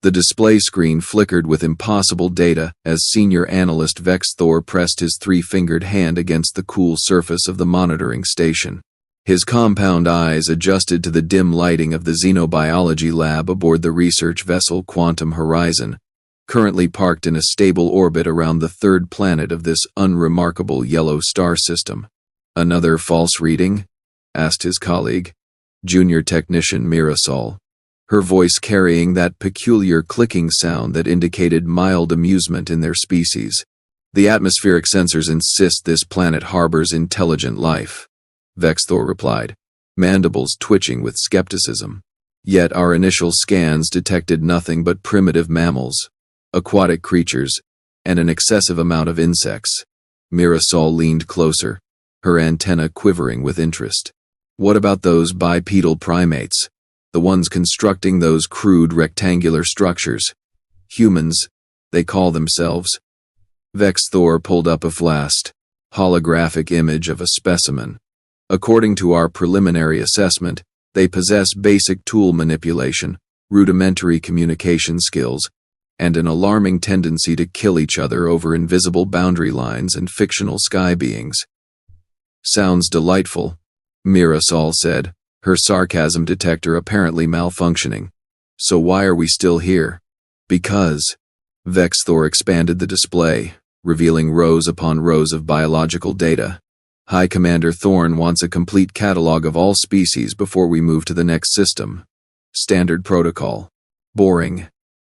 The display screen flickered with impossible data as senior analyst Vex Thor pressed his three-fingered hand against the cool surface of the monitoring station. His compound eyes adjusted to the dim lighting of the xenobiology lab aboard the research vessel Quantum Horizon, currently parked in a stable orbit around the third planet of this unremarkable yellow star system. "Another false reading?" asked his colleague, junior technician Mirasol, her voice carrying that peculiar clicking sound that indicated mild amusement in their species. "The atmospheric sensors insist this planet harbors intelligent life," Vex Thor replied, mandibles twitching with skepticism. "Yet our initial scans detected nothing but primitive mammals, aquatic creatures, and an excessive amount of insects." Mirasol leaned closer, her antenna quivering with interest. "What about those bipedal primates? The ones constructing those crude rectangular structures? Humans, they call themselves." Vex Thor pulled up a flashed, holographic image of a specimen. "According to our preliminary assessment, they possess basic tool manipulation, rudimentary communication skills, and an alarming tendency to kill each other over invisible boundary lines and fictional sky beings." "Sounds delightful," Mirasol said, her sarcasm detector apparently malfunctioning. "So why are we still here?" "Because." Vex Thor expanded the display, revealing rows upon rows of biological data. "High Commander Thorne wants a complete catalog of all species before we move to the next system. Standard protocol. Boring.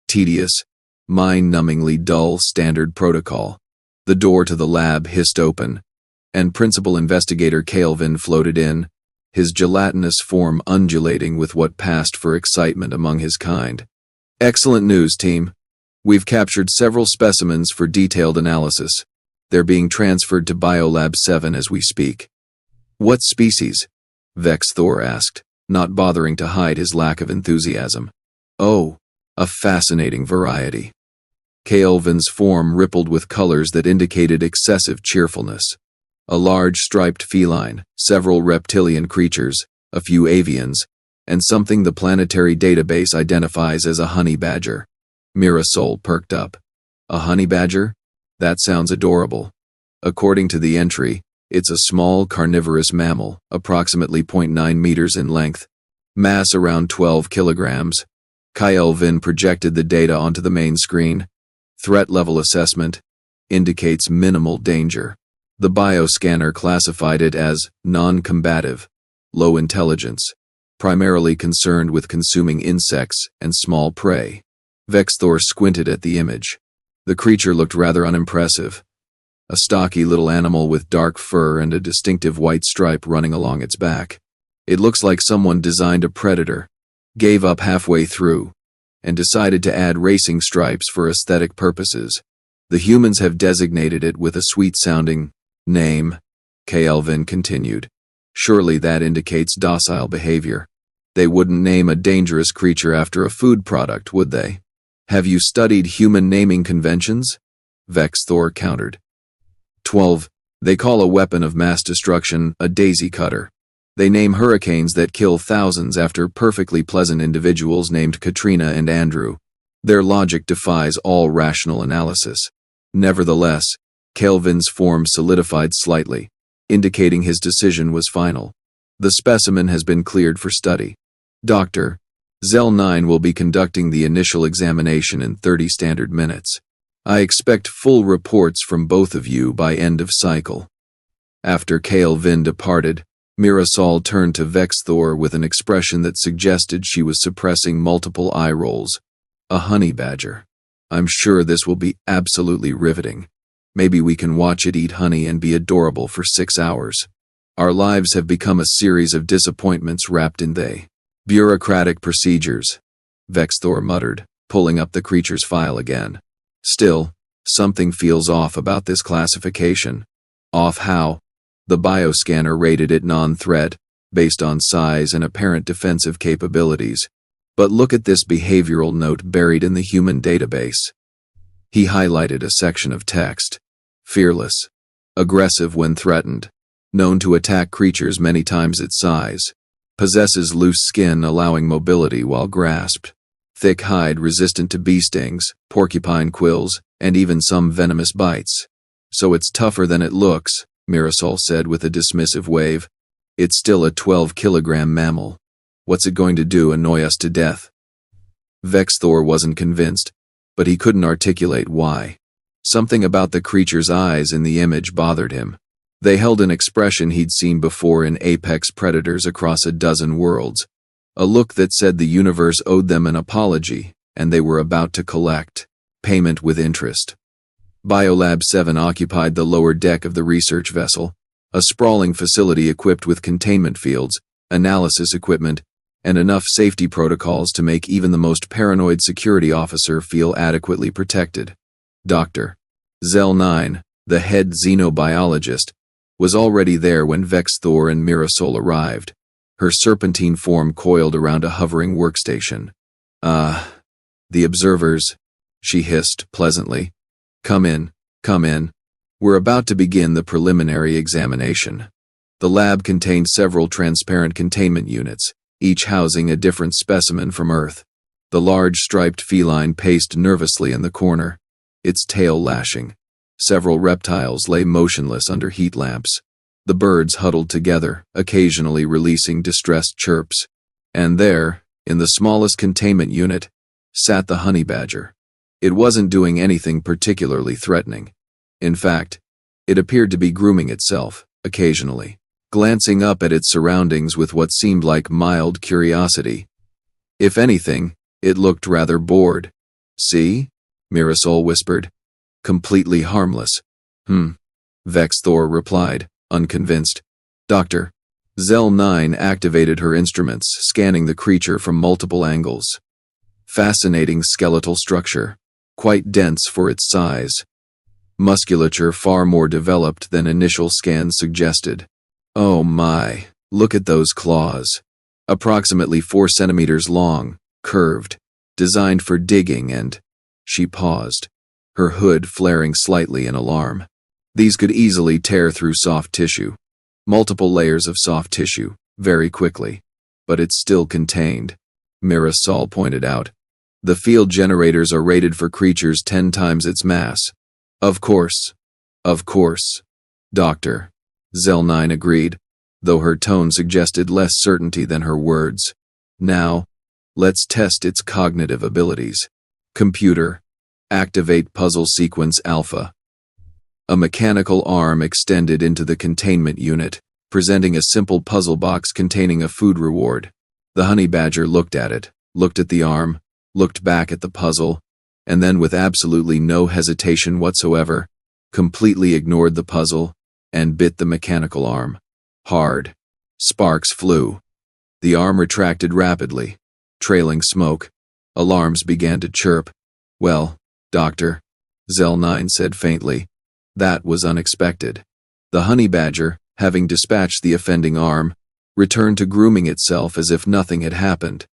Tedious. Mind-numbingly dull standard protocol." The door to the lab hissed open, and Principal Investigator Kaelvin floated in, his gelatinous form undulating with what passed for excitement among his kind. "Excellent news, team. We've captured several specimens for detailed analysis. They're being transferred to Biolab 7 as we speak." "What species?" Vex Thor asked, not bothering to hide his lack of enthusiasm. "Oh, a fascinating variety." Kaelvin's form rippled with colors that indicated excessive cheerfulness. A large striped feline, several reptilian creatures, a few avians, and something the planetary database identifies as a honey badger. Mirasol perked up. "A honey badger? That sounds adorable." According to the entry, it's a small carnivorous mammal, approximately 0.9 meters in length, mass around 12 kilograms. Kaelvin projected the data onto the main screen. "Threat level assessment indicates minimal danger." The bioscanner classified it as non-combative, low intelligence, primarily concerned with consuming insects and small prey. Vex Thor squinted at the image. The creature looked rather unimpressive. A stocky little animal with dark fur and a distinctive white stripe running along its back. It looks like someone designed a predator, gave up halfway through, and decided to add racing stripes for aesthetic purposes. "The humans have designated it with a sweet-sounding name," Kaelvin continued. "Surely that indicates docile behavior. They wouldn't name a dangerous creature after a food product, would they?" "Have you studied human naming conventions?" Vex Thor countered. 12. They call a weapon of mass destruction a daisy cutter. They name hurricanes that kill thousands after perfectly pleasant individuals named Katrina and Andrew. Their logic defies all rational analysis. Nevertheless, Kaelvin's form solidified slightly, indicating his decision was final. "The specimen has been cleared for study. Dr. Zell 9 will be conducting the initial examination in 30 standard minutes. I expect full reports from both of you by end of cycle." After Kaelvin departed, Mirasol turned to Vex Thor with an expression that suggested she was suppressing multiple eye rolls. "A honey badger. I'm sure this will be absolutely riveting. Maybe we can watch it eat honey and be adorable for 6 hours. Our lives have become a series of disappointments wrapped in bureaucratic procedures," Vex Thor muttered, pulling up the creature's file again. "Still, something feels off about this classification." "Off how?" The bioscanner rated it non-threat, based on size and apparent defensive capabilities. "But look at this behavioral note buried in the human database." He highlighted a section of text. "Fearless. Aggressive when threatened. Known to attack creatures many times its size. Possesses loose skin allowing mobility while grasped. thick hide resistant to bee stings, porcupine quills, and even some venomous bites. So it's tougher than it looks, Mirasol said with a dismissive wave. It's still a 12-kilogram mammal. What's it going to do, annoy us to death? Vexthor wasn't convinced, but he couldn't articulate why. Something about the creature's eyes in the image bothered him. They held an expression he'd seen before in apex predators across a dozen worlds, a look that said the universe owed them an apology, and they were about to collect payment with interest. Biolab 7 occupied the lower deck of the research vessel, a sprawling facility equipped with containment fields, analysis equipment, and enough safety protocols to make even the most paranoid security officer feel adequately protected. Dr. Zell 9, the head xenobiologist, was already there when Vexthor and Mirasol arrived, her serpentine form coiled around a hovering workstation. The observers, she hissed pleasantly. Come in, come in. We're about to begin the preliminary examination. The lab contained several transparent containment units, each housing a different specimen from Earth. The large striped feline paced nervously in the corner, its tail lashing. Several reptiles lay motionless under heat lamps. The birds huddled together, occasionally releasing distressed chirps. And there, in the smallest containment unit, sat the honey badger. It wasn't doing anything particularly threatening. In fact, it appeared to be grooming itself, occasionally, glancing up at its surroundings with what seemed like mild curiosity. If anything, it looked rather bored. See? Mirasol whispered. Completely harmless. Vexthor replied, unconvinced. Dr. Zell 9 activated her instruments, scanning the creature from multiple angles. Fascinating skeletal structure, quite dense for its size. Musculature far more developed than initial scans suggested. Oh my, look at those claws. Approximately 4 centimeters long, curved, designed for digging and… She paused, her hood flaring slightly in alarm. These could easily tear through soft tissue. Multiple layers of soft tissue, very quickly. But it's still contained, Mirasol pointed out. The field generators are rated for creatures 10 times its mass. Of course, Dr. Zell 9 agreed, though her tone suggested less certainty than her words. Now, let's test its cognitive abilities. Computer, activate puzzle sequence alpha. A mechanical arm extended into the containment unit, presenting a simple puzzle box containing a food reward. The honey badger looked at it, looked at the arm, looked back at the puzzle, and then with absolutely no hesitation whatsoever, completely ignored the puzzle and bit the mechanical arm. Hard. Sparks flew. The arm retracted rapidly, trailing smoke. Alarms began to chirp. Well, Dr. Zell 9 said faintly, that was unexpected. The honey badger, having dispatched the offending arm, returned to grooming itself as if nothing had happened.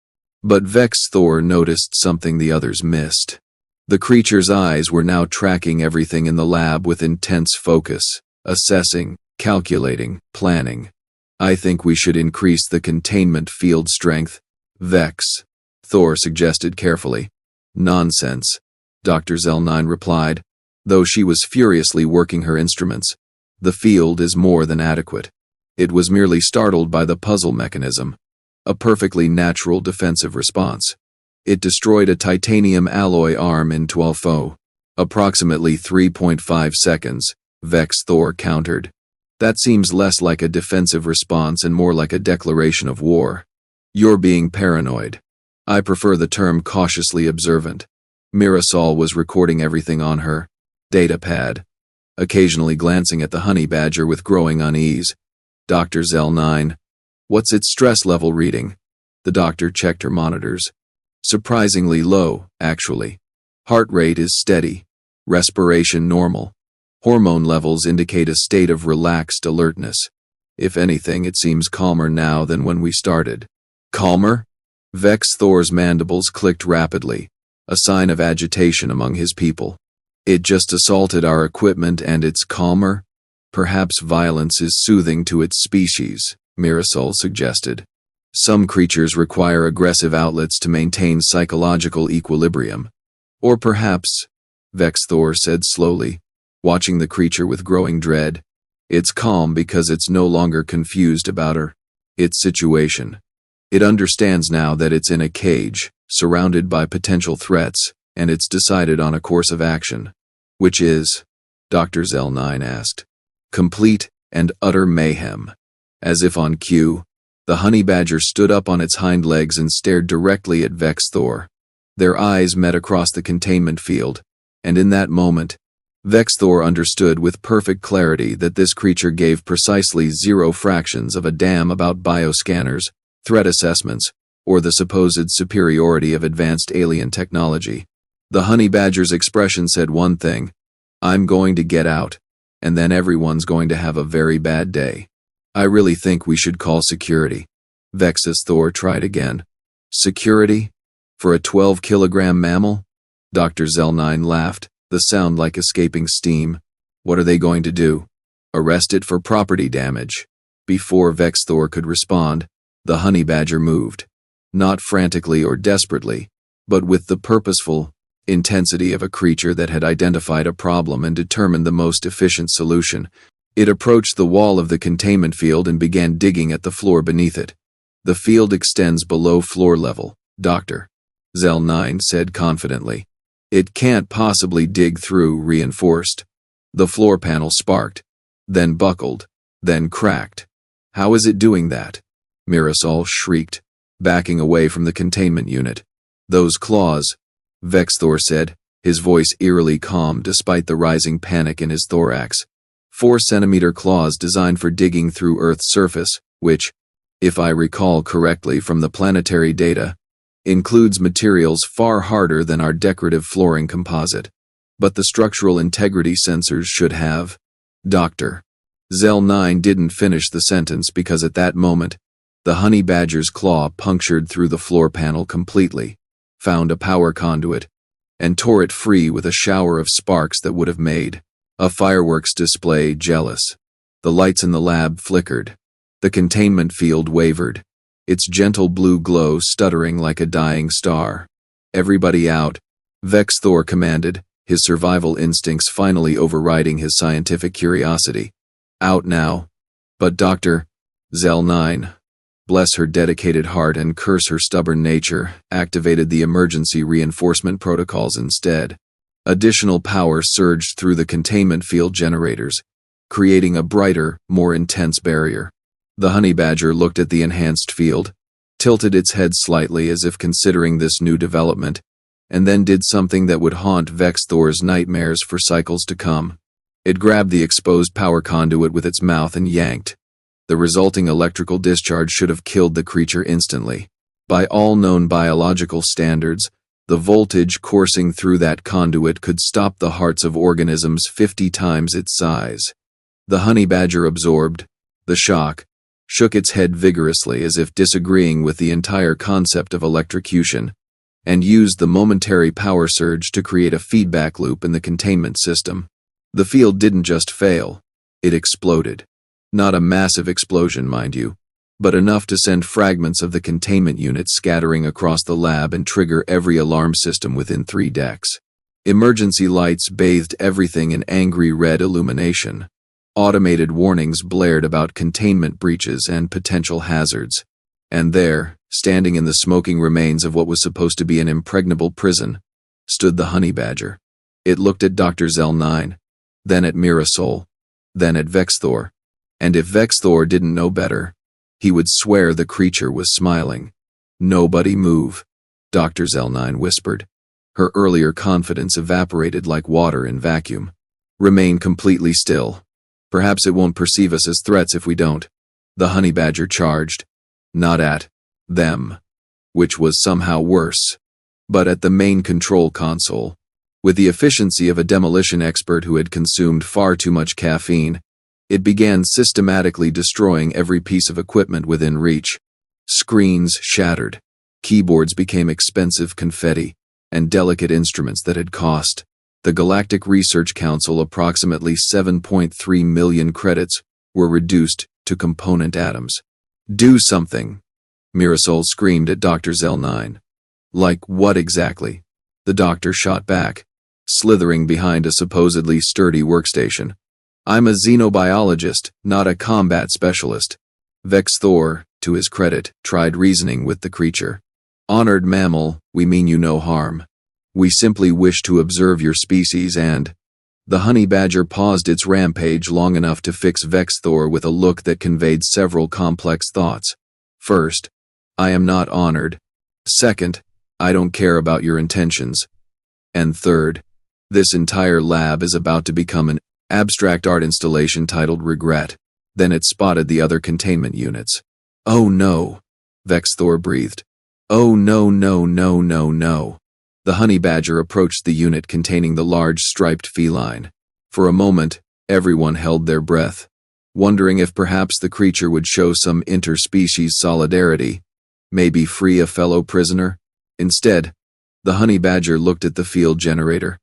But Vexthor noticed something the others missed. The creature's eyes were now tracking everything in the lab with intense focus, assessing, calculating, planning. I think we should increase the containment field strength, Vexthor suggested carefully. Nonsense, Dr. Zell 9 replied, though she was furiously working her instruments. The field is more than adequate. It was merely startled by the puzzle mechanism, a perfectly natural defensive response. It destroyed a titanium alloy arm in 12 approximately 3.5 seconds, Vexthor countered. That seems less like a defensive response and more like a declaration of war. You're being paranoid. I prefer the term cautiously observant. Mirasol was recording everything on her datapad, occasionally glancing at the honey badger with growing unease. Dr. Zell 9. What's its stress level reading? The doctor checked her monitors. Surprisingly low, actually. Heart rate is steady. Respiration normal. Hormone levels indicate a state of relaxed alertness. If anything, it seems calmer now than when we started. Calmer? Vexthor's mandibles clicked rapidly, a sign of agitation among his people. It just assaulted our equipment and it's calmer? Perhaps violence is soothing to its species, Mirasol suggested. Some creatures require aggressive outlets to maintain psychological equilibrium. Or perhaps, Vex Thor said slowly, watching the creature with growing dread, it's calm because it's no longer confused about its situation. It understands now that it's in a cage, surrounded by potential threats, and it's decided on a course of action. Which is? Dr. Zell-9 asked. Complete and utter mayhem. As if on cue, the honey badger stood up on its hind legs and stared directly at Vex Thor. Their eyes met across the containment field, and in that moment, Vex Thor understood with perfect clarity that this creature gave precisely 0 fractions of a damn about bioscanners, threat assessments, or the supposed superiority of advanced alien technology. The honey badger's expression said one thing: I'm going to get out, and then everyone's going to have a very bad day. I really think we should call security. Vexus Thor tried again. Security? For a 12-kilogram mammal? Dr. Zell-9 laughed, the sound like escaping steam. What are they going to do? Arrest it for property damage. Before Vex Thor could respond, the honey badger moved. Not frantically or desperately, but with the purposeful intensity of a creature that had identified a problem and determined the most efficient solution. It approached the wall of the containment field and began digging at the floor beneath it. The field extends below floor level, Dr. Zell-9 said confidently. It can't possibly dig through reinforced. The floor panel sparked, then buckled, then cracked. How is it doing that? Mirasol shrieked, backing away from the containment unit. Those claws, Vex Thor said, his voice eerily calm despite the rising panic in his thorax. 4-centimeter claws designed for digging through Earth's surface, which, if I recall correctly from the planetary data, includes materials far harder than our decorative flooring composite. But the structural integrity sensors should have. Dr. Zell-9 didn't finish the sentence because at that moment, the honey badger's claw punctured through the floor panel completely, found a power conduit, and tore it free with a shower of sparks that would have made a fireworks display jealous. The lights in the lab flickered. The containment field wavered, its gentle blue glow stuttering like a dying star. Everybody out, Vex Thor commanded, his survival instincts finally overriding his scientific curiosity. Out now. But Dr. Zell-9, bless her dedicated heart and curse her stubborn nature, activated the emergency reinforcement protocols instead. Additional power surged through the containment field generators, creating a brighter, more intense barrier. The honey badger looked at the enhanced field, tilted its head slightly as if considering this new development, and then did something that would haunt Vex Thor's nightmares for cycles to come. It grabbed the exposed power conduit with its mouth and yanked. The resulting electrical discharge should have killed the creature instantly. By all known biological standards, the voltage coursing through that conduit could stop the hearts of organisms 50 times its size. The honey badger absorbed the shock, shook its head vigorously as if disagreeing with the entire concept of electrocution, and used the momentary power surge to create a feedback loop in the containment system. The field didn't just fail, it exploded. Not a massive explosion, mind you, but enough to send fragments of the containment unit scattering across the lab and trigger every alarm system within 3 decks. Emergency lights bathed everything in angry red illumination. Automated warnings blared about containment breaches and potential hazards. And there, standing in the smoking remains of what was supposed to be an impregnable prison, stood the honey badger. It looked at Dr. Zell-9, then at Mirasol, then at Vex Thor. And if Vex Thor didn't know better, he would swear the creature was smiling. Nobody move, Dr. Zell-9 whispered. Her earlier confidence evaporated like water in vacuum. Remain completely still. Perhaps it won't perceive us as threats if we don't. The honey badger charged. Not at them, which was somehow worse, but at the main control console. With the efficiency of a demolition expert who had consumed far too much caffeine, it began systematically destroying every piece of equipment within reach. Screens shattered, keyboards became expensive confetti, and delicate instruments that had cost the Galactic Research Council approximately 7.3 million credits were reduced to component atoms. Do something. Mirasol screamed at Dr. Zell-9. Like what exactly? The doctor shot back, slithering behind a supposedly sturdy workstation. I'm a xenobiologist, not a combat specialist. Vex Thor, to his credit, tried reasoning with the creature. Honored mammal, we mean you no harm. We simply wish to observe your species and… The honey badger paused its rampage long enough to fix Vex Thor with a look that conveyed several complex thoughts. First, I am not honored. Second, I don't care about your intentions. And third, this entire lab is about to become an abstract art installation titled Regret. Then it spotted the other containment units. Oh no, Vex Thor breathed. Oh no no no no no. The honey badger approached the unit containing the large striped feline. For a moment, everyone held their breath, wondering if perhaps the creature would show some interspecies solidarity, maybe free a fellow prisoner. Instead, the honey badger looked at the field generator,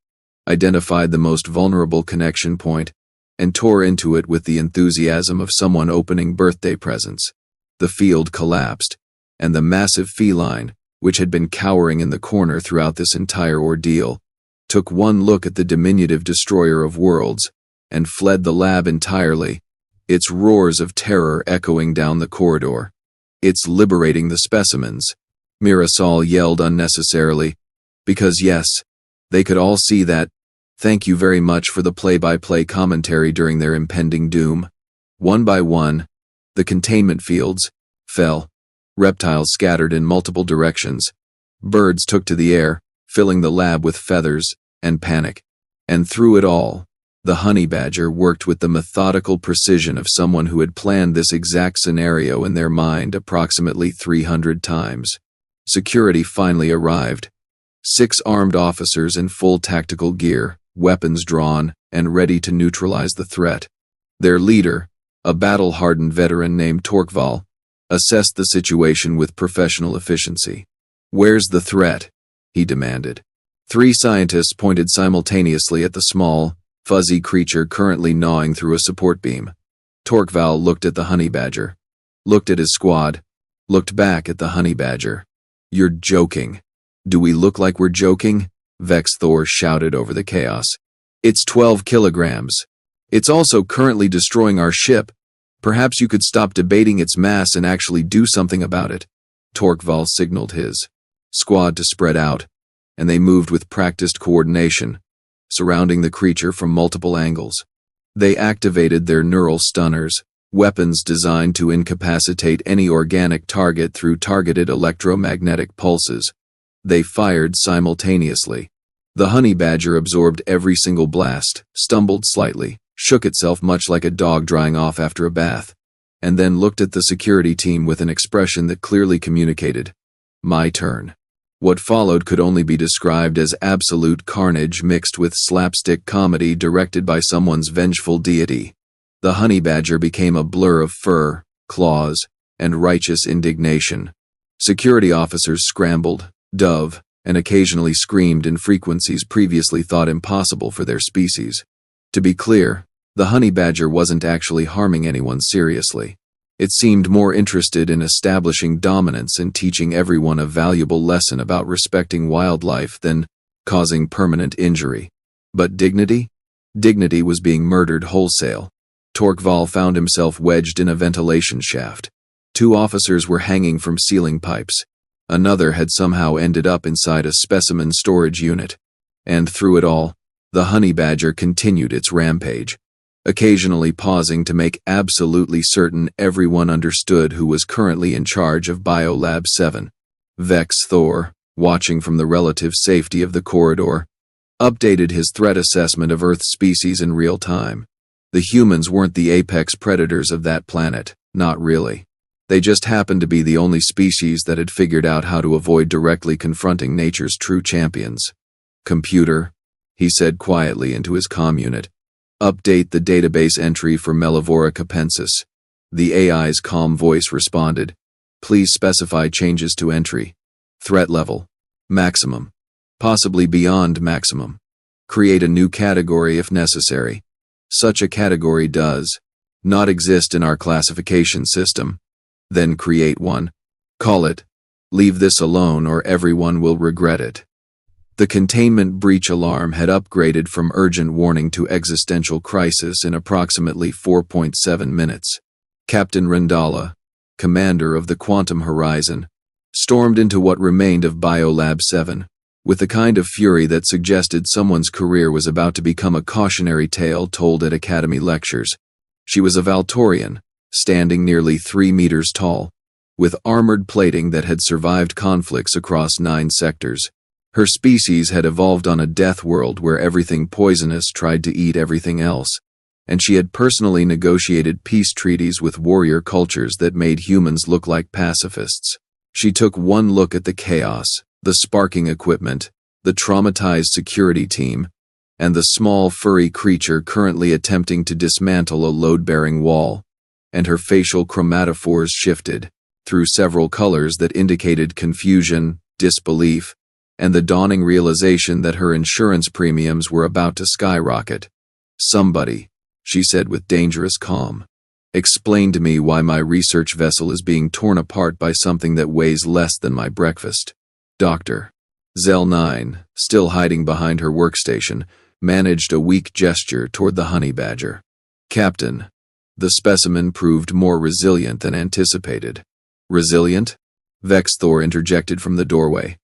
identified the most vulnerable connection point, and tore into it with the enthusiasm of someone opening birthday presents. The field collapsed, and the massive feline, which had been cowering in the corner throughout this entire ordeal, took one look at the diminutive destroyer of worlds, and fled the lab entirely, its roars of terror echoing down the corridor. It's liberating the specimens, Mirasol yelled unnecessarily, because yes, they could all see that. Thank you very much for the play-by-play commentary during their impending doom. One by one, the containment fields fell. Reptiles scattered in multiple directions. Birds took to the air, filling the lab with feathers and panic. And through it all, the honey badger worked with the methodical precision of someone who had planned this exact scenario in their mind approximately 300 times. Security finally arrived. 6 armed officers in full tactical gear, weapons drawn, and ready to neutralize the threat. Their leader, a battle-hardened veteran named Torquval, assessed the situation with professional efficiency. Where's the threat? He demanded. 3 scientists pointed simultaneously at the small, fuzzy creature currently gnawing through a support beam. Torquval looked at the honey badger, looked at his squad, looked back at the honey badger. You're joking. Do we look like we're joking? Vex Thor shouted over the chaos. It's 12 kilograms. It's also currently destroying our ship. Perhaps you could stop debating its mass and actually do something about it. Torquval signaled his squad to spread out, and they moved with practiced coordination, surrounding the creature from multiple angles. They activated their neural stunners, weapons designed to incapacitate any organic target through targeted electromagnetic pulses. They fired simultaneously. The honey badger absorbed every single blast, stumbled slightly, shook itself much like a dog drying off after a bath, and then looked at the security team with an expression that clearly communicated, "My turn." What followed could only be described as absolute carnage mixed with slapstick comedy directed by someone's vengeful deity. The honey badger became a blur of fur, claws, and righteous indignation. Security officers scrambled, dove, and occasionally screamed in frequencies previously thought impossible for their species. To be clear, the honey badger wasn't actually harming anyone seriously. It seemed more interested in establishing dominance and teaching everyone a valuable lesson about respecting wildlife than causing permanent injury. But dignity? Dignity was being murdered wholesale. Torquval found himself wedged in a ventilation shaft. 2 officers were hanging from ceiling pipes. Another had somehow ended up inside a specimen storage unit. And through it all, the honey badger continued its rampage, occasionally pausing to make absolutely certain everyone understood who was currently in charge of Biolab 7. Vex Thor, watching from the relative safety of the corridor, updated his threat assessment of Earth species in real time. The humans weren't the apex predators of that planet, not really. They just happened to be the only species that had figured out how to avoid directly confronting nature's true champions. "Computer," he said quietly into his comm unit, "update the database entry for Mellivora capensis." The AI's calm voice responded, "Please specify changes to entry. Threat level: maximum. Possibly beyond maximum. Create a new category if necessary. Such a category does not exist in our classification system. Then create one." Call it. Leave this alone or everyone will regret it. The containment breach alarm had upgraded from urgent warning to existential crisis in approximately 4.7 minutes. Captain Rendala, commander of the Quantum Horizon, stormed into what remained of Biolab 7, with the kind of fury that suggested someone's career was about to become a cautionary tale told at Academy lectures. She was a Valtorian, standing nearly 3 meters tall, with armored plating that had survived conflicts across 9 sectors. Her species had evolved on a death world where everything poisonous tried to eat everything else, and she had personally negotiated peace treaties with warrior cultures that made humans look like pacifists. She took one look at the chaos, the sparking equipment, the traumatized security team, and the small furry creature currently attempting to dismantle a load-bearing wall, and her facial chromatophores shifted through several colors that indicated confusion, disbelief, and the dawning realization that her insurance premiums were about to skyrocket. "Somebody," she said with dangerous calm, "explain to me why my research vessel is being torn apart by something that weighs less than my breakfast." Dr. Zell 9, still hiding behind her workstation, managed a weak gesture toward the honey badger. "Captain." The specimen proved more resilient than anticipated. "Resilient?" Vexthor interjected from the doorway.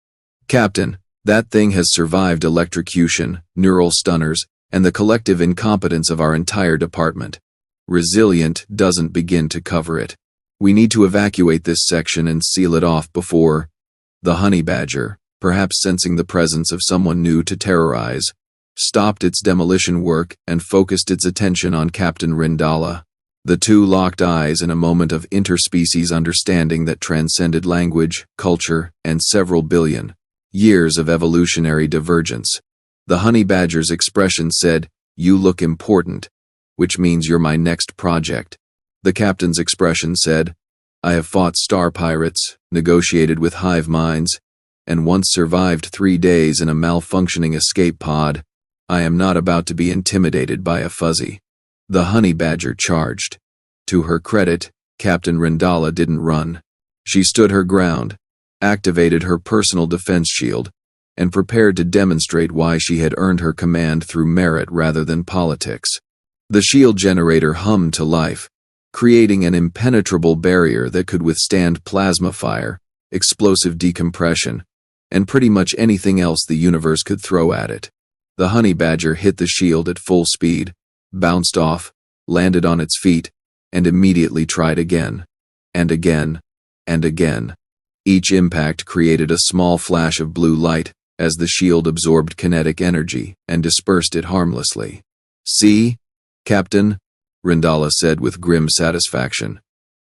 "Captain, that thing has survived electrocution, neural stunners, and the collective incompetence of our entire department. Resilient doesn't begin to cover it. We need to evacuate this section and seal it off before—" The honey badger, perhaps sensing the presence of someone new to terrorize, stopped its demolition work and focused its attention on Captain Rendala. The two locked eyes in a moment of interspecies understanding that transcended language, culture, and several billion years of evolutionary divergence. The honey badger's expression said, "You look important, which means you're my next project." The captain's expression said, "I have fought star pirates, negotiated with hive minds, and once survived 3 days in a malfunctioning escape pod. I am not about to be intimidated by a fuzzy." The honey badger charged. To her credit, Captain Rendala didn't run. She stood her ground, activated her personal defense shield, and prepared to demonstrate why she had earned her command through merit rather than politics. The shield generator hummed to life, creating an impenetrable barrier that could withstand plasma fire, explosive decompression, and pretty much anything else the universe could throw at it. The honey badger hit the shield at full speed, bounced off, landed on its feet, and immediately tried again, and again, and again. Each impact created a small flash of blue light as the shield absorbed kinetic energy and dispersed it harmlessly. "See, Captain?" Rendala said with grim satisfaction.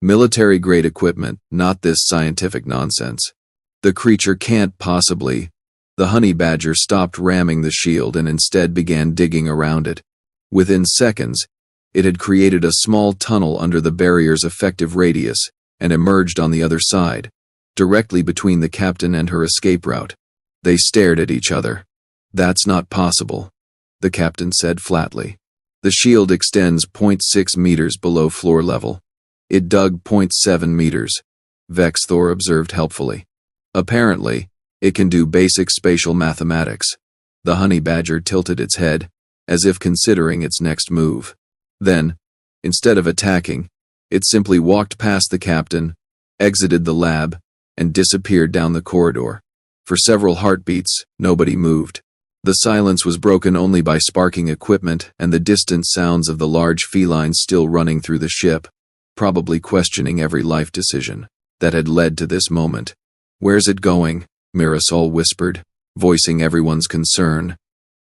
"Military-grade equipment, not this scientific nonsense. The creature can't possibly—" The honey badger stopped ramming the shield and instead began digging around it. Within seconds, it had created a small tunnel under the barrier's effective radius and emerged on the other side, directly between the captain and her escape route. They stared at each other. "That's not possible," the captain said flatly. "The shield extends 0.6 meters below floor level. It dug 0.7 meters, Vexthor observed helpfully. "Apparently, it can do basic spatial mathematics." The honey badger tilted its head, as if considering its next move. Then, instead of attacking, it simply walked past the captain, exited the lab, and disappeared down the corridor. For several heartbeats, nobody moved. The silence was broken only by sparking equipment and the distant sounds of the large felines still running through the ship, probably questioning every life decision that had led to this moment. "Where's it going?" Mirasol whispered, voicing everyone's concern.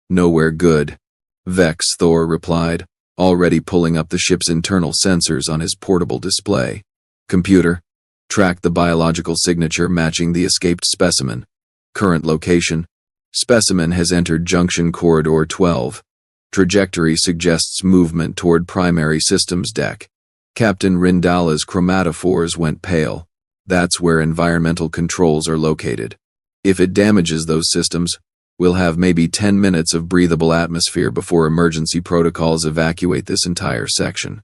"Nowhere good," Vexthor replied, already pulling up the ship's internal sensors on his portable display. "Computer, track the biological signature matching the escaped specimen. Current location: specimen has entered Junction Corridor 12. Trajectory suggests movement toward primary systems deck." Captain Rendala's chromatophores went pale. "That's where environmental controls are located. If it damages those systems, we'll have maybe 10 minutes of breathable atmosphere before emergency protocols evacuate this entire section."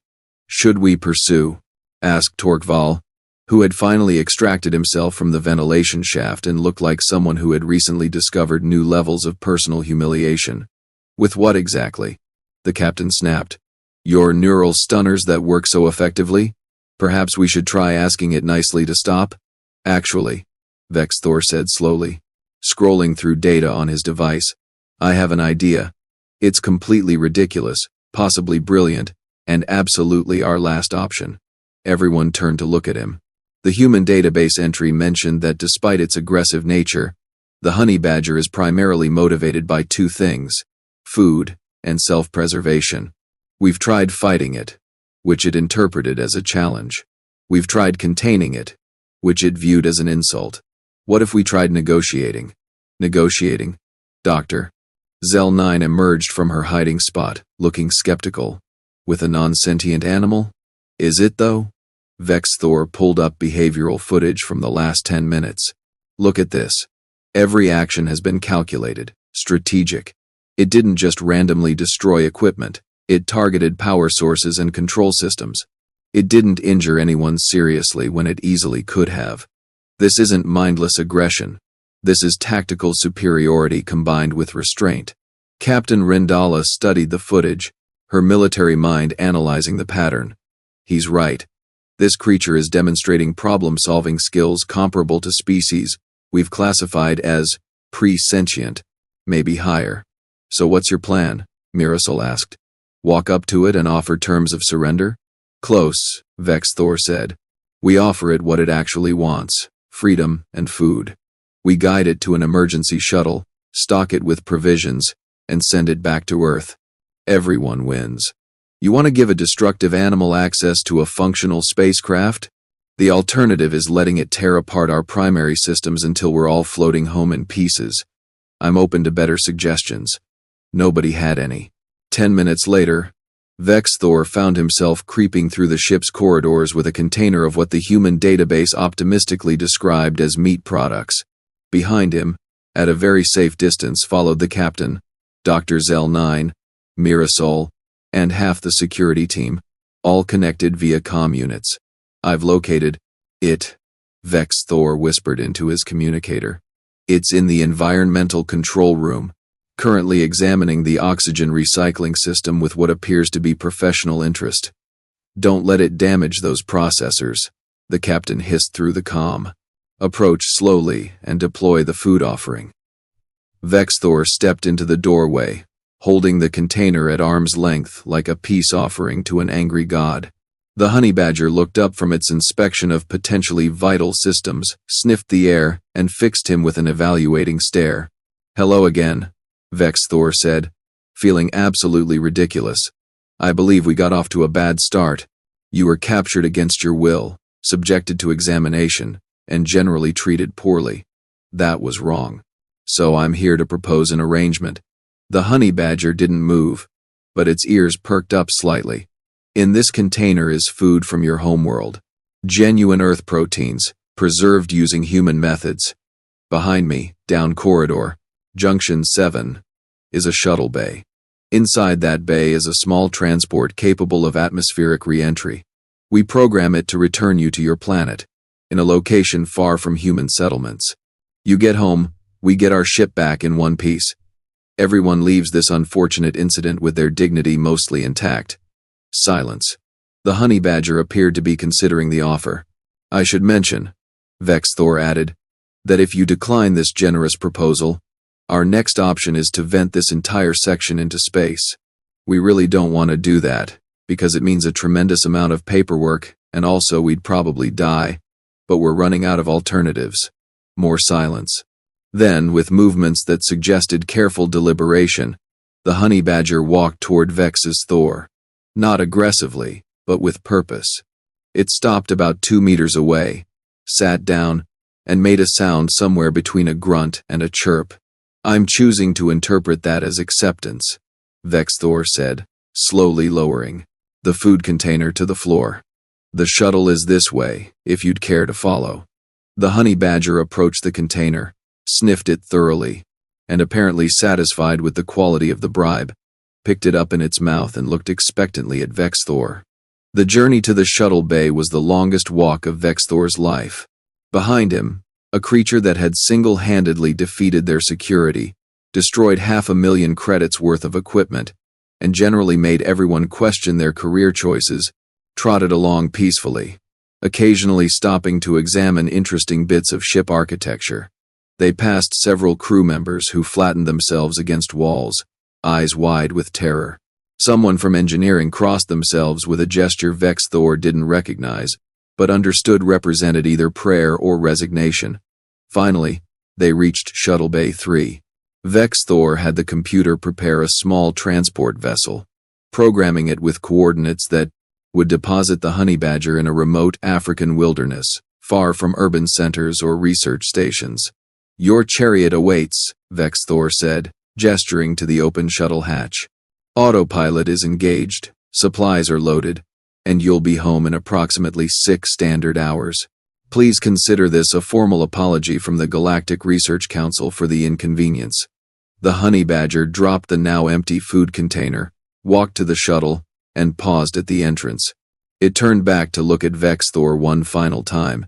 "Should we pursue?" asked Torquval, who had finally extracted himself from the ventilation shaft and looked like someone who had recently discovered new levels of personal humiliation. With what exactly? The captain snapped. Your neural stunners that work so effectively? Perhaps we should try asking it nicely to stop? Actually, Vex Thor said slowly, scrolling through data on his device, I have an idea. It's completely ridiculous, possibly brilliant, and absolutely our last option. Everyone turned to look at him. The human database entry mentioned that despite its aggressive nature, the honey badger is primarily motivated by two things: food and self-preservation. We've tried fighting it, which it interpreted as a challenge. We've tried containing it, which it viewed as an insult. What if we tried negotiating? Negotiating? Doctor. Zell 9 emerged from her hiding spot, looking skeptical. With a non-sentient animal? Is it though? Vex Thor pulled up behavioral footage from the last 10 minutes. Look at this. Every action has been calculated, strategic. It didn't just randomly destroy equipment. It targeted power sources and control systems. It didn't injure anyone seriously when it easily could have. This isn't mindless aggression. This is tactical superiority combined with restraint. Captain Rendala studied the footage, her military mind analyzing the pattern. He's right. This creature is demonstrating problem-solving skills comparable to species we've classified as pre-sentient, maybe higher. So what's your plan? Mirasol asked. Walk up to it and offer terms of surrender? Close, Vex Thor said. We offer it what it actually wants, freedom and food. We guide it to an emergency shuttle, stock it with provisions, and send it back to Earth. Everyone wins. You want to give a destructive animal access to a functional spacecraft? The alternative is letting it tear apart our primary systems until we're all floating home in pieces. I'm open to better suggestions. Nobody had any. 10 minutes later, Vex Thor found himself creeping through the ship's corridors with a container of what the human database optimistically described as meat products. Behind him, at a very safe distance, followed the captain, Dr. Zell 9, Mirasol, and half the security team, all connected via comm units. I've located it, Vex Thor whispered into his communicator. It's in the environmental control room, currently examining the oxygen recycling system with what appears to be professional interest. Don't let it damage those processors, the captain hissed through the comm. Approach slowly and deploy the food offering. Vex Thor stepped into the doorway, holding the container at arm's length like a peace offering to an angry god. The honey badger looked up from its inspection of potentially vital systems, sniffed the air, and fixed him with an evaluating stare. Hello again, Vex Thor said, feeling absolutely ridiculous. I believe we got off to a bad start. You were captured against your will, subjected to examination, and generally treated poorly. That was wrong. So I'm here to propose an arrangement. The honey badger didn't move, but its ears perked up slightly. In this container is food from your homeworld. Genuine Earth proteins, preserved using human methods. Behind me, down corridor, Junction 7, is a shuttle bay. Inside that bay is a small transport capable of atmospheric re-entry. We program it to return you to your planet, in a location far from human settlements. You get home, we get our ship back in one piece. Everyone leaves this unfortunate incident with their dignity mostly intact. Silence. The honey badger appeared to be considering the offer. I should mention, Vex Thor added, that if you decline this generous proposal, our next option is to vent this entire section into space. We really don't want to do that, because it means a tremendous amount of paperwork, and also we'd probably die. But we're running out of alternatives. More silence. Then, with movements that suggested careful deliberation, the honey badger walked toward Vex's Thor. Not aggressively, but with purpose. It stopped about 2 meters away, sat down, and made a sound somewhere between a grunt and a chirp. I'm choosing to interpret that as acceptance, Vex Thor said, slowly lowering the food container to the floor. The shuttle is this way, if you'd care to follow. The honey badger approached the container, sniffed it thoroughly, and apparently satisfied with the quality of the bribe, picked it up in its mouth and looked expectantly at Vex Thor. The journey to the shuttle bay was the longest walk of Vexthor's life. Behind him, a creature that had single-handedly defeated their security, destroyed 500,000 credits worth of equipment, and generally made everyone question their career choices, trotted along peacefully, occasionally stopping to examine interesting bits of ship architecture. They passed several crew members who flattened themselves against walls, eyes wide with terror. Someone from engineering crossed themselves with a gesture Vexthor didn't recognize, but understood represented either prayer or resignation. Finally, they reached Shuttle Bay 3. Vexthor had the computer prepare a small transport vessel, programming it with coordinates that would deposit the honey badger in a remote African wilderness, far from urban centers or research stations. "Your chariot awaits," Vexthor said, gesturing to the open shuttle hatch. "Autopilot is engaged, supplies are loaded, and you'll be home in approximately 6 standard hours. Please consider this a formal apology from the Galactic Research Council for the inconvenience." The honey badger dropped the now empty food container, walked to the shuttle, and paused at the entrance. It turned back to look at Vexthor one final time,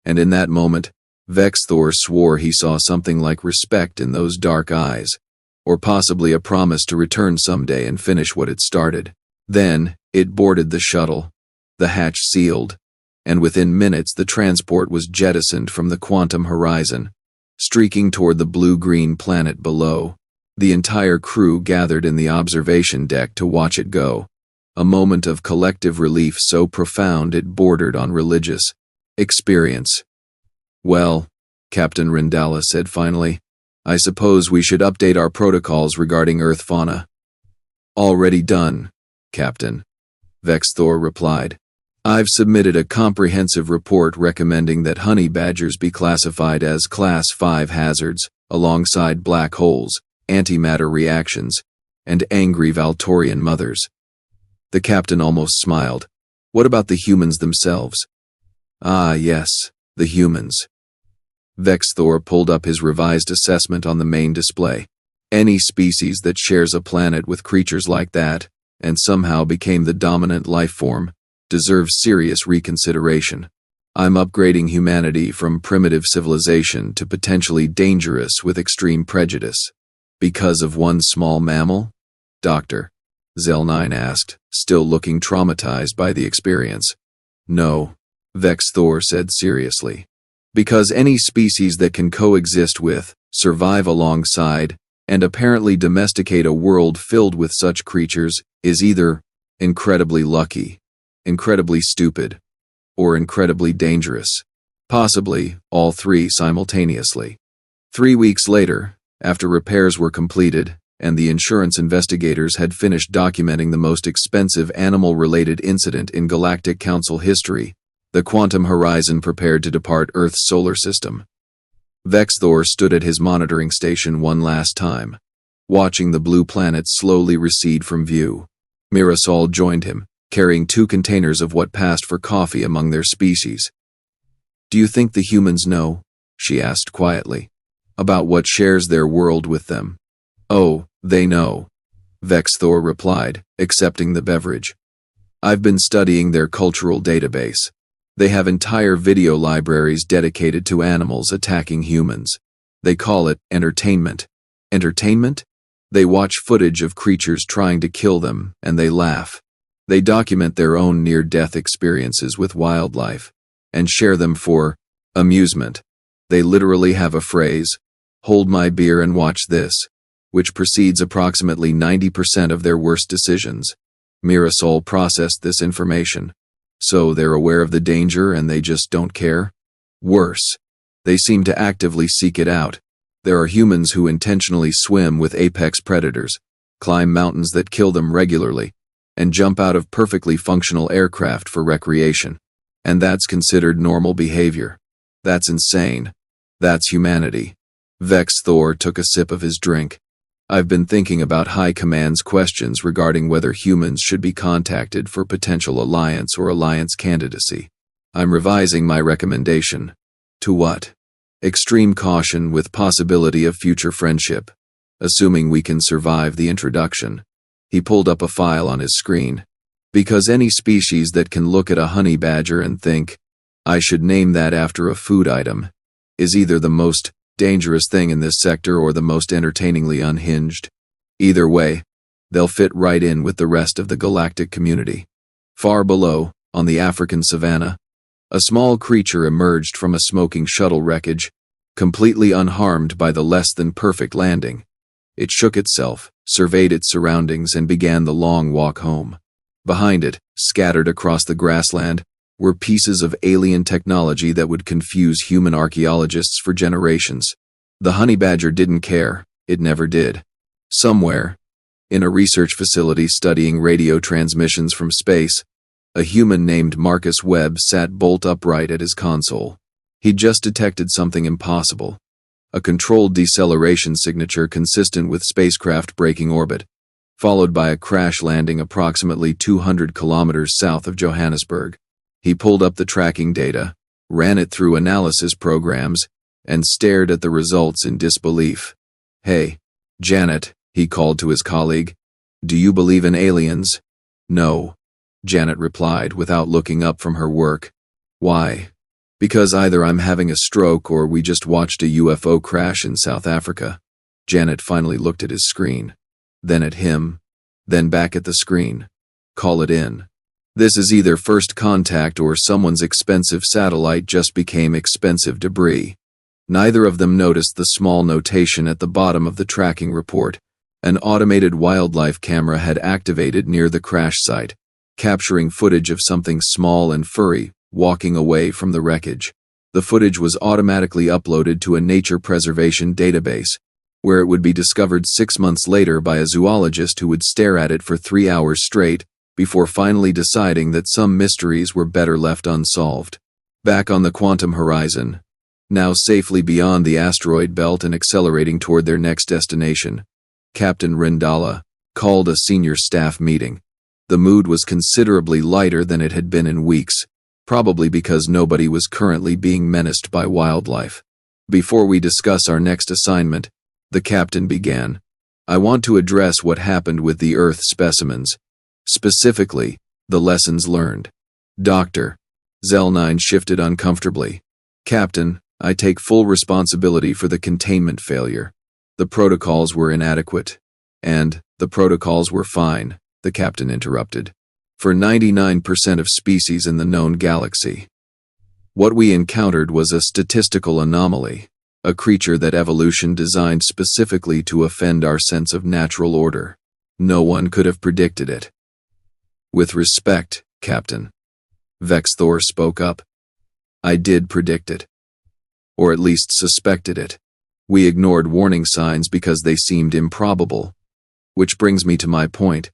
and in that moment, Vexthor swore he saw something like respect in those dark eyes, or possibly a promise to return someday and finish what it started. Then, it boarded the shuttle. The hatch sealed, and within minutes the transport was jettisoned from the quantum horizon, streaking toward the blue-green planet below. The entire crew gathered in the observation deck to watch it go, a moment of collective relief so profound it bordered on religious experience. "Well," Captain Rindala said finally, "I suppose we should update our protocols regarding Earth fauna." "Already done, Captain," Vexthor replied. "I've submitted a comprehensive report recommending that honey badgers be classified as Class 5 hazards, alongside black holes, antimatter reactions, and angry Valtorian mothers." The captain almost smiled. "What about the humans themselves?" "Ah, yes, the humans." Vexthor pulled up his revised assessment on the main display. "Any species that shares a planet with creatures like that, and somehow became the dominant life form, deserves serious reconsideration. I'm upgrading humanity from primitive civilization to potentially dangerous with extreme prejudice. Because of one small mammal, Dr. Zell9 asked, still looking traumatized by the experience. "No," Vexthor said seriously. "Because any species that can coexist with, survive alongside, and apparently domesticate a world filled with such creatures is either incredibly lucky, incredibly stupid, or incredibly dangerous. Possibly all three simultaneously." 3 weeks later, after repairs were completed, and the insurance investigators had finished documenting the most expensive animal-related incident in Galactic Council history, the Quantum Horizon prepared to depart Earth's solar system. Vexthor stood at his monitoring station one last time, watching the blue planet slowly recede from view. Mirasol joined him, carrying 2 containers of what passed for coffee among their species. "Do you think the humans know?" she asked quietly. "About what shares their world with them?" "Oh, they know," Vexthor replied, accepting the beverage. "I've been studying their cultural database. They have entire video libraries dedicated to animals attacking humans. They call it entertainment." "Entertainment?" "They watch footage of creatures trying to kill them, and they laugh. They document their own near-death experiences with wildlife, and share them for amusement. They literally have a phrase, 'Hold my beer and watch this,' which precedes approximately 90% of their worst decisions." Mirasol processed this information. "So they're aware of the danger and they just don't care?" "Worse. They seem to actively seek it out. There are humans who intentionally swim with apex predators, climb mountains that kill them regularly, and jump out of perfectly functional aircraft for recreation. And that's considered normal behavior. That's insane. That's humanity." Vexthor took a sip of his drink. "I've been thinking about High Command's questions regarding whether humans should be contacted for potential alliance or alliance candidacy. I'm revising my recommendation." "To what?" "Extreme caution with possibility of future friendship, assuming we can survive the introduction." He pulled up a file on his screen. Because any species that can look at a honey badger and think, I should name that after a food item, is either the most dangerous thing in this sector or the most entertainingly unhinged. Either way, they'll fit right in with the rest of the galactic community. Far below, on the African savanna, a small creature emerged from a smoking shuttle wreckage, completely unharmed by the less-than-perfect landing. It shook itself, surveyed its surroundings, and began the long walk home. Behind it, scattered across the grassland, were pieces of alien technology that would confuse human archaeologists for generations. The honey badger didn't care, it never did. Somewhere, in a research facility studying radio transmissions from space, a human named Marcus Webb sat bolt upright at his console. He'd just detected something impossible. A controlled deceleration signature consistent with spacecraft breaking orbit, followed by a crash landing approximately 200 kilometers south of Johannesburg. He pulled up the tracking data, ran it through analysis programs, and stared at the results in disbelief. Hey, Janet, he called to his colleague. Do you believe in aliens? No, Janet replied without looking up from her work. Why? Because either I'm having a stroke or we just watched a UFO crash in South Africa. Janet finally looked at his screen, then at him, then back at the screen. Call it in. This is either first contact or someone's expensive satellite just became expensive debris. Neither of them noticed the small notation at the bottom of the tracking report. An automated wildlife camera had activated near the crash site, capturing footage of something small and furry walking away from the wreckage. The footage was automatically uploaded to a nature preservation database, where it would be discovered 6 months later by a zoologist who would stare at it for 3 hours straight, before finally deciding that some mysteries were better left unsolved. Back on the quantum horizon, now safely beyond the asteroid belt and accelerating toward their next destination, Captain Rindala called a senior staff meeting. The mood was considerably lighter than it had been in weeks, probably because nobody was currently being menaced by wildlife. Before we discuss our next assignment, the captain began, I want to address what happened with the Earth specimens. Specifically, the lessons learned. Dr. Zell-9 shifted uncomfortably. Captain, I take full responsibility for the containment failure. The protocols were inadequate. And the protocols were fine, the captain interrupted. For 99% of species in the known galaxy. What we encountered was a statistical anomaly, a creature that evolution designed specifically to offend our sense of natural order. No one could have predicted it. With respect, Captain, Vexthor spoke up. I did predict it. Or at least suspected it. We ignored warning signs because they seemed improbable. Which brings me to my point.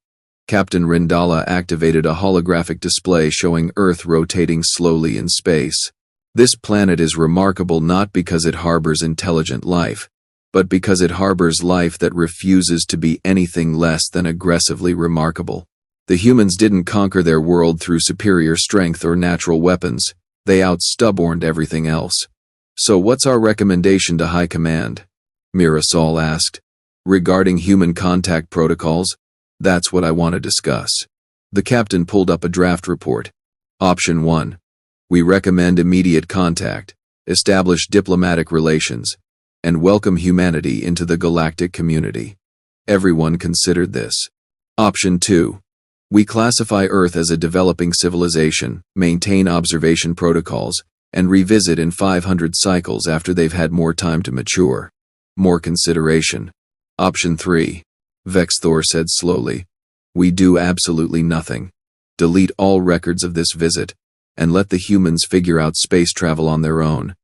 Captain Rindala activated a holographic display showing Earth rotating slowly in space. This planet is remarkable not because it harbors intelligent life, but because it harbors life that refuses to be anything less than aggressively remarkable. The humans didn't conquer their world through superior strength or natural weapons, they outstubborned everything else. So what's our recommendation to High Command? Mirasol asked. Regarding human contact protocols, that's what I want to discuss. The captain pulled up a draft report. Option 1. We recommend immediate contact, establish diplomatic relations, and welcome humanity into the galactic community. Everyone considered this. Option 2. We classify Earth as a developing civilization, maintain observation protocols, and revisit in 500 cycles after they've had more time to mature. More consideration. Option 3. Vexthor said slowly. We do absolutely nothing. Delete all records of this visit, and let the humans figure out space travel on their own,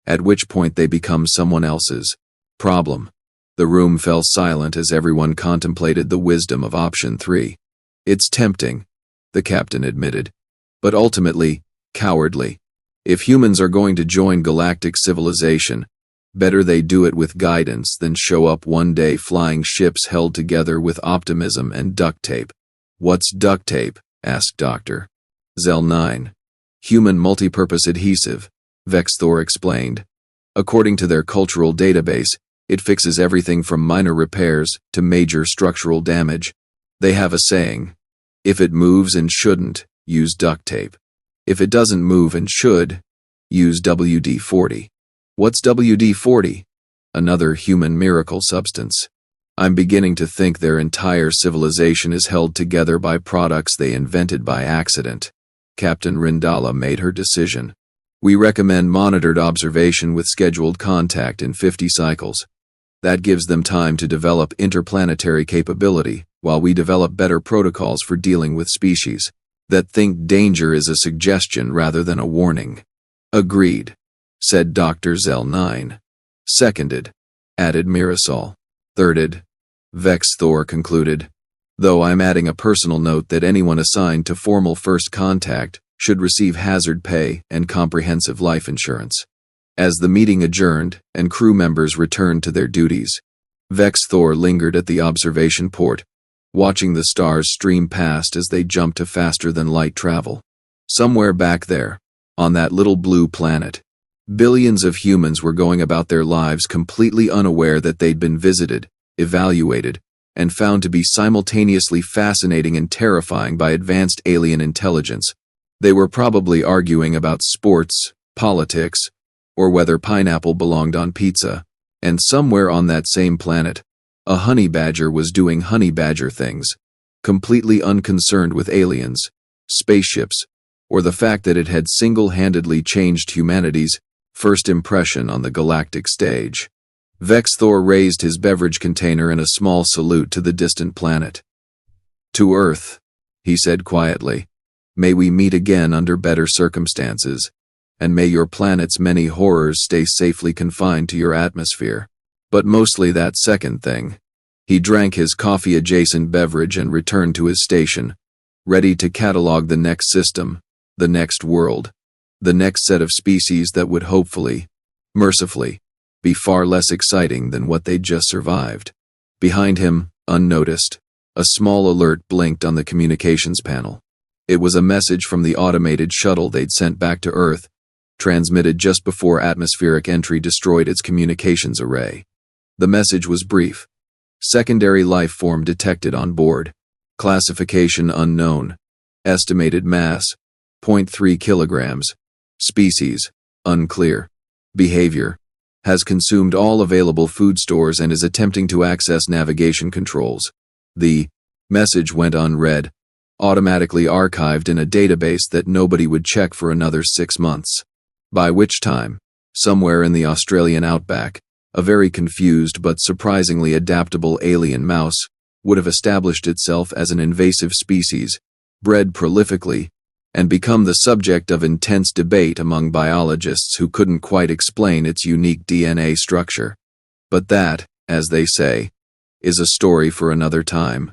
at which point they become someone else's problem. The room fell silent as everyone contemplated the wisdom of Option 3. It's tempting, the captain admitted, but ultimately, cowardly. If humans are going to join galactic civilization, better they do it with guidance than show up one day flying ships held together with optimism and duct tape. What's duct tape? Asked Dr. Zell-9. Human multipurpose adhesive, Vexthor explained. According to their cultural database, it fixes everything from minor repairs to major structural damage. They have a saying, If it moves and shouldn't, use duct tape. If it doesn't move and should, use WD-40. What's WD-40? Another human miracle substance. I'm beginning to think their entire civilization is held together by products they invented by accident. Captain Rindala made her decision. We recommend monitored observation with scheduled contact in 50 cycles. That gives them time to develop interplanetary capability, while we develop better protocols for dealing with species that think danger is a suggestion rather than a warning. Agreed, said Dr. Zell-9. Seconded, added Mirasol. Thirded, Vex Thor concluded, though I'm adding a personal note that anyone assigned to formal first contact should receive hazard pay and comprehensive life insurance. As the meeting adjourned and crew members returned to their duties, Vex Thor lingered at the observation port, watching the stars stream past as they jumped to faster-than-light travel. Somewhere back there, on that little blue planet, billions of humans were going about their lives completely unaware that they'd been visited, evaluated, and found to be simultaneously fascinating and terrifying by advanced alien intelligence. They were probably arguing about sports, politics, or whether pineapple belonged on pizza, and somewhere on that same planet, a honey badger was doing honey badger things, completely unconcerned with aliens, spaceships, or the fact that it had single-handedly changed humanity's first impression on the galactic stage. Vex Thor raised his beverage container in a small salute to the distant planet. To Earth, he said quietly, may we meet again under better circumstances, and may your planet's many horrors stay safely confined to your atmosphere. But mostly that second thing. He drank his coffee-adjacent beverage and returned to his station, ready to catalog the next system, the next world, the next set of species that would hopefully, mercifully, be far less exciting than what they'd just survived. Behind him, unnoticed, a small alert blinked on the communications panel. It was a message from the automated shuttle they'd sent back to Earth, transmitted just before atmospheric entry destroyed its communications array. The message was brief. Secondary life form detected on board. Classification unknown. Estimated mass, 0.3 kilograms. Species, unclear. Behavior, has consumed all available food stores and is attempting to access navigation controls. The message went unread, automatically archived in a database that nobody would check for another 6 months. By which time, somewhere in the Australian outback, a very confused but surprisingly adaptable alien mouse would have established itself as an invasive species, bred prolifically, and become the subject of intense debate among biologists who couldn't quite explain its unique DNA structure. But that, as they say, is a story for another time.